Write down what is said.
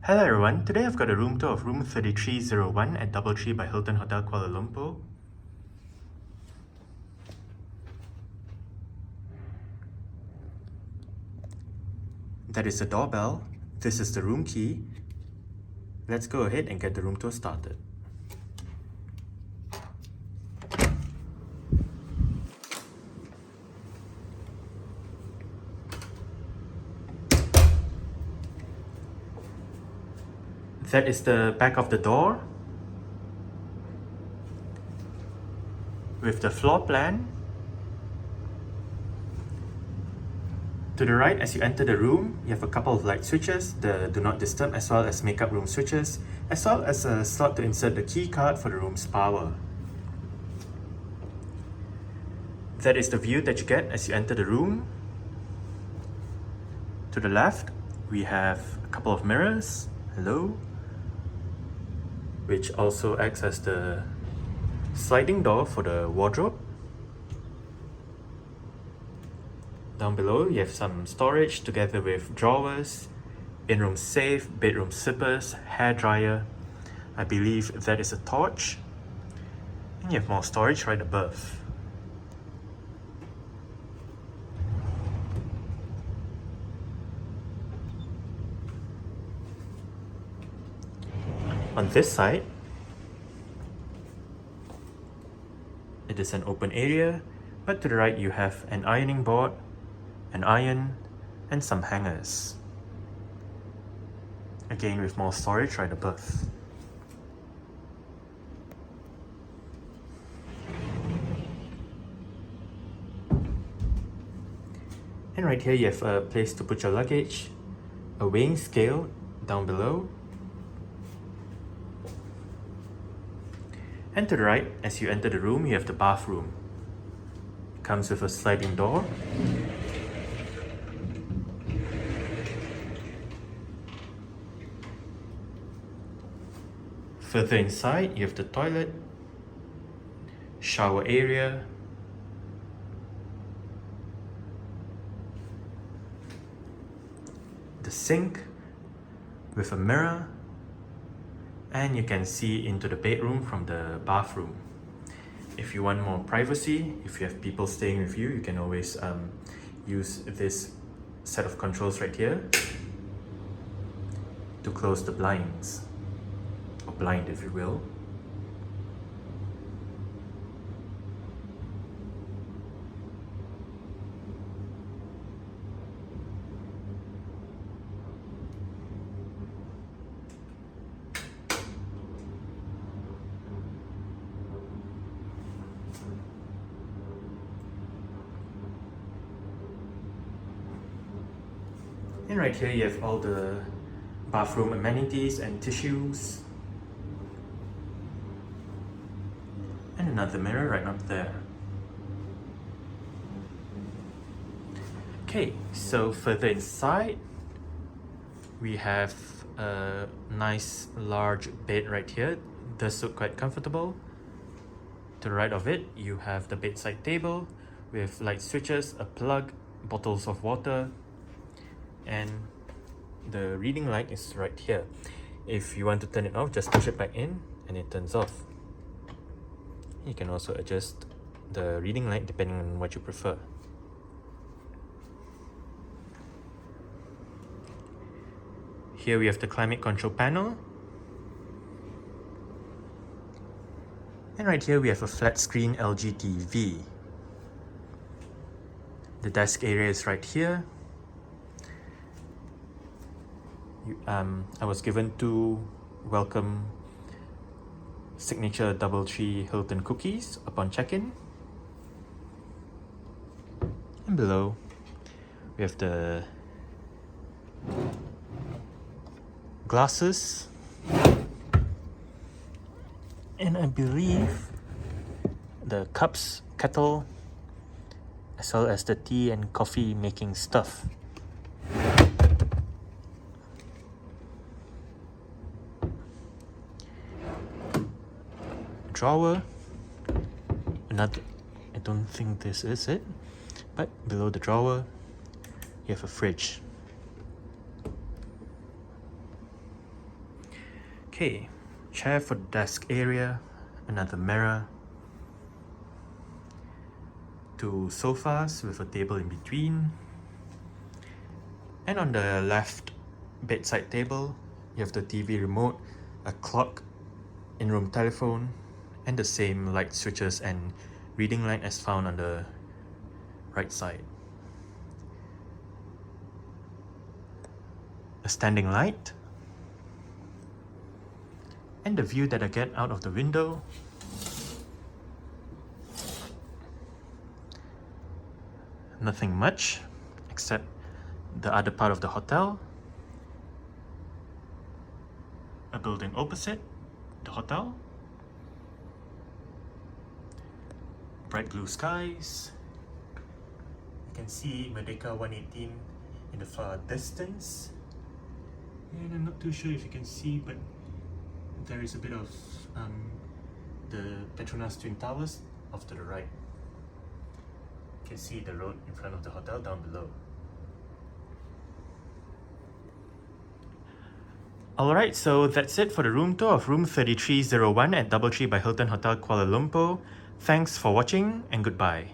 Hello everyone, today I've got a room tour of room 3301 at DoubleTree by Hilton Hotel Kuala Lumpur. That is the doorbell. This is the room key. Let's go ahead and get the room tour started. That is the back of the door with the floor plan. To the right, as you enter the room, you have a couple of light switches, the do not disturb as well as makeup room switches, as well as a slot to insert the key card for the room's power. That is the view that you get as you enter the room. To the left, we have a couple of mirrors, hello, which also acts as the sliding door for the wardrobe. Down below, you have some storage together with drawers, in-room safe, bedroom zippers, hair dryer. I believe that is a torch. And you have more storage right above. On this side, it is an open area, but to the right you have an ironing board, an iron, and some hangers. Again with more storage right above. And right here you have a place to put your luggage, a weighing scale down below. And to the right, as you enter the room, you have the bathroom. It comes with a sliding door. Further inside, you have the toilet, shower area, the sink with a mirror, and you can see into the bedroom from the bathroom. If you want more privacy, if you have people staying with you, you can always use this set of controls right here to close the blinds, or blind if you will. And right here you have all the bathroom amenities and tissues. And another mirror right up there. Okay, so further inside, we have a nice large bed right here. It does look quite comfortable. To the right of it, you have the bedside table with light switches, a plug, bottles of water, and the reading light is right here. If you want to turn it off, just push it back in and it turns off. You can also adjust the reading light depending on what you prefer. Here we have the climate control panel. And right here we have a flat screen LG TV. The desk area is right here. I was given 2 welcome signature DoubleTree Hilton cookies upon check-in. And below, we have the glasses. And I believe the cups, kettle, as well as the tea and coffee making stuff. Drawer, another, I don't think this is it, but below the drawer you have a fridge. Okay, chair for the desk area, another mirror, 2 sofas with a table in between, and on the left bedside table you have the TV remote, a clock, in-room telephone, and the same light switches and reading light as found on the right side. A standing light, and the view that I get out of the window. Nothing much except the other part of the hotel, a building opposite the hotel, bright blue skies. You can see Merdeka 118 in the far distance, and I'm not too sure if you can see, but there is a bit of the Petronas Twin Towers off to the right. You can see the road in front of the hotel down below. Alright, so that's it for the room tour of room 3301 at DoubleTree by Hilton Hotel Kuala Lumpur. Thanks for watching and goodbye.